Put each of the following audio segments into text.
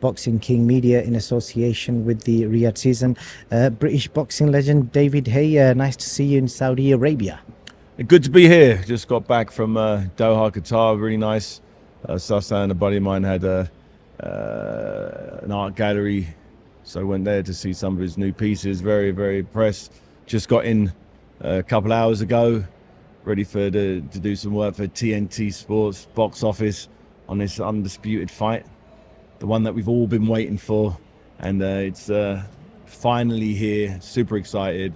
Boxing King Media in association with the Riyadh season. British boxing legend David Haye, nice to see you in Saudi Arabia. Good to be here. Just got back from Doha, Qatar. Really nice. Sassan, a buddy of mine, had an art gallery, so I went there to see some of his new pieces. Very, very impressed. Just got in a couple hours ago, ready to do some work for TNT Sports box office on this undisputed fight, the one that we've all been waiting for, and it's finally here. Super excited,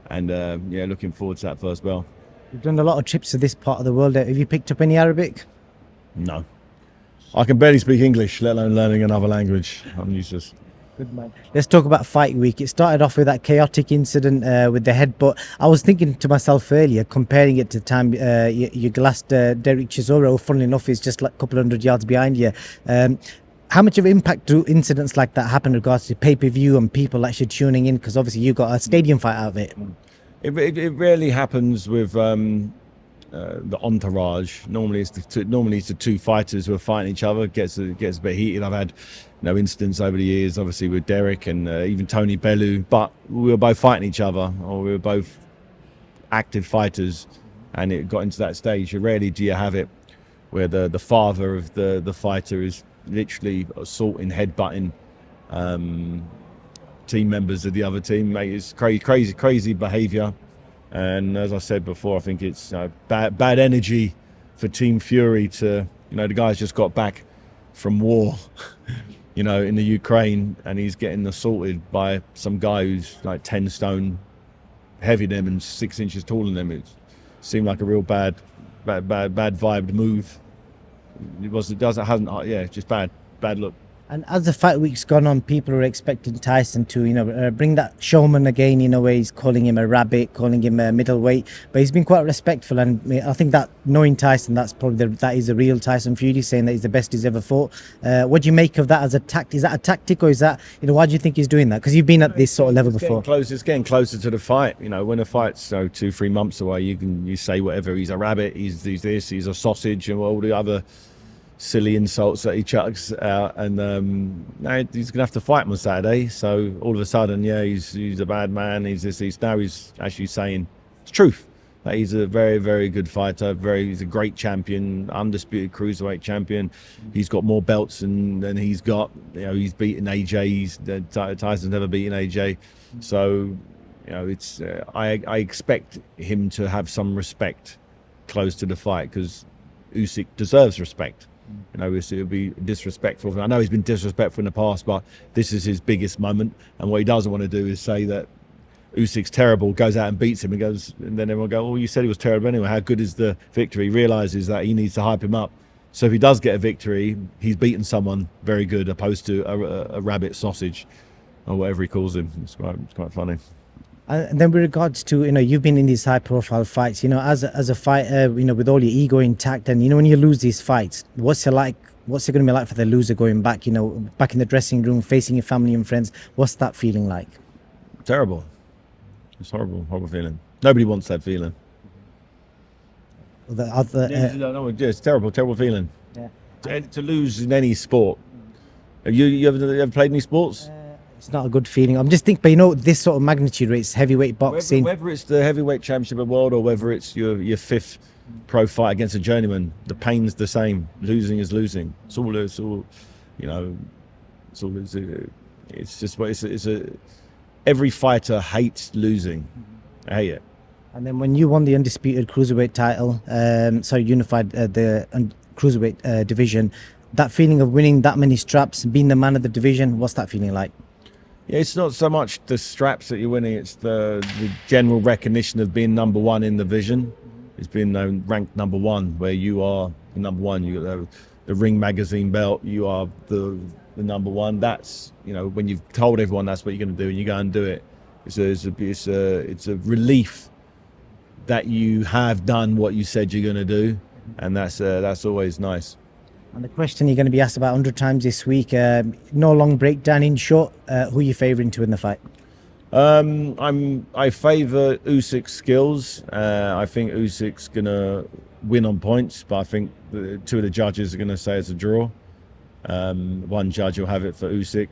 and yeah, looking forward to that first bell. You've done a lot of trips to this part of the world. Have you picked up any Arabic? No, I can barely speak English, let alone learning another language. I'm useless. Good man. Let's talk about fight week. It started off with that chaotic incident with the headbutt. I was thinking to myself earlier, comparing it to the time you glassed Derek Chisora, who funnily enough is just like a couple hundred yards behind you. How much of an impact do incidents like that happen in regards to pay-per-view and people actually tuning in? Because obviously you got a stadium fight out of it. It rarely happens with the entourage. Normally it's the two fighters who are fighting each other. It gets a bit heated. I've had incidents over the years, obviously with Derek and even Tony Bellew, but we were both fighting each other, or we were both active fighters, and it got into that stage. Rarely do you have it where the father of the fighter is literally assaulting, headbutting team members of the other team. Mate, it's crazy behaviour, and as I said before, I think it's bad energy for Team Fury to, the guy's just got back from war in the Ukraine, and he's getting assaulted by some guy who's like 10 stone heavier than him and 6 inches taller than him. It seemed like a real bad vibed move. Just bad look. And as the fight week's gone on, people are expecting Tyson to, bring that showman again, where he's calling him a rabbit, calling him a middleweight. But he's been quite respectful, and I think that knowing Tyson, that is a real Tyson Fury, saying that he's the best he's ever fought. What do you make of that as a tactic? Is that a tactic, or is that, why do you think he's doing that? Because you've been at this sort of level before. It's getting closer to the fight. When a fight's 2-3 months away, you say whatever. He's a rabbit. He's this. He's a sausage, and all the other silly insults that he chucks out, and now he's gonna have to fight him on Saturday. So all of a sudden, he's a bad man. He's actually saying it's truth, that he's a very, very good fighter. He's a great champion, undisputed cruiserweight champion. He's got more belts than he's got. He's beaten AJ. Tyson's never beaten AJ. So I expect him to have some respect close to the fight, because Usyk deserves respect. It would be disrespectful. I know he's been disrespectful in the past, but this is his biggest moment. And what he doesn't want to do is say that Usyk's terrible, goes out and beats him, and then everyone go, "Oh, you said he was terrible anyway. How good is the victory?" He realizes that he needs to hype him up. So if he does get a victory, he's beaten someone very good, opposed to a rabbit sausage, or whatever he calls him. It's quite funny. And then with regards to, you've been in these high profile fights, as a fighter, with all your ego intact, and, when you lose these fights, what's it going to be like for the loser going back, back in the dressing room, facing your family and friends? What's that feeling like? Terrible. It's horrible feeling. Nobody wants that feeling. It's terrible feeling. Yeah. To lose in any sport. Have you ever played any sports? It's not a good feeling. I'm just thinking, but this sort of magnitude rates, heavyweight boxing. Whether it's the heavyweight championship of the world, or whether it's your fifth pro fight against a journeyman, the pain's the same. Losing is losing. Every fighter hates losing. I hate it. And then when you won the undisputed cruiserweight title, unified the cruiserweight division, that feeling of winning that many straps, being the man of the division, what's that feeling like? Yeah, it's not so much the straps that you're winning, it's the general recognition of being number one in the division. It's being ranked number one, where you are the number one. You got the Ring magazine belt, you are the number one. That's, when you've told everyone that's what you're going to do, and you go and do it, it's a relief that you have done what you said you're going to do, and that's always nice. And the question you're going to be asked about 100 times this week, no long breakdown, in short, who are you favouring to win the fight? I favour Usyk's skills. I think Usyk's going to win on points, but I think two of the judges are going to say it's a draw. One judge will have it for Usyk,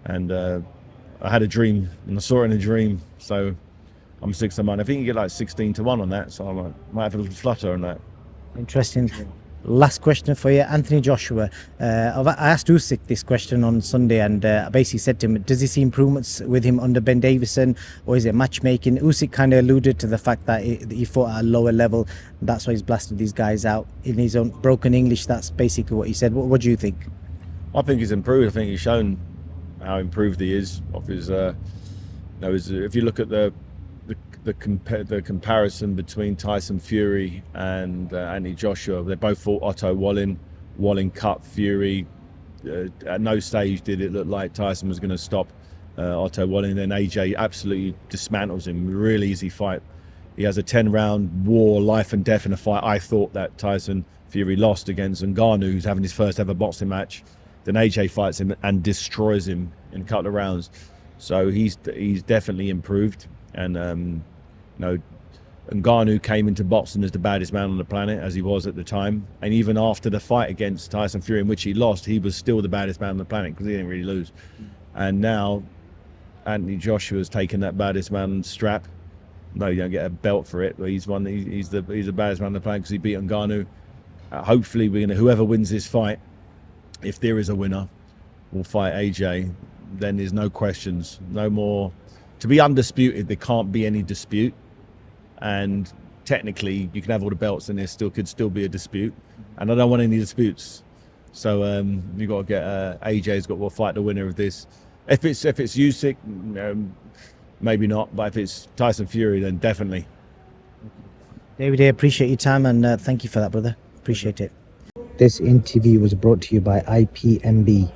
and I had a dream, and I saw it in a dream, so I'm 6-1. I think you get like 16-1 on that, so I might have a little flutter on that. Interesting. Last question for you, Anthony Joshua. I asked Usyk this question on Sunday, and I basically said to him, does he see improvements with him under Ben Davison, or is it matchmaking? Usyk kind of alluded to the fact that he fought at a lower level. That's why he's blasted these guys out in his own broken English. That's basically what he said. What do you think? I think he's improved. I think he's shown how improved he is of his. If you look at the comparison between Tyson Fury and Anthony Joshua, they both fought Otto Wallin. Wallin cut Fury. At no stage did it look like Tyson was going to stop Otto Wallin. Then AJ absolutely dismantles him. Really easy fight. He has a 10-round war, life and death in a fight. I thought that Tyson Fury lost against Ngannou, who's having his first ever boxing match. Then AJ fights him and destroys him in a couple of rounds. So he's definitely improved. And Ngannou came into boxing as the baddest man on the planet, as he was at the time. And even after the fight against Tyson Fury, in which he lost, he was still the baddest man on the planet because he didn't really lose. And now Anthony Joshua's taken that baddest man strap. No, you don't get a belt for it, but he's the baddest man on the planet because he beat Ngannou. Hopefully, whoever wins this fight, if there is a winner, will fight AJ. Then there's no questions, no more. To be undisputed, there can't be any dispute. And technically, you can have all the belts, and there could still be a dispute. And I don't want any disputes. So you got to get AJ's got to fight the winner of this. If it's Usyk, maybe not. But if it's Tyson Fury, then definitely. David, I appreciate your time, and thank you for that, brother. Appreciate it. This interview was brought to you by IPMB.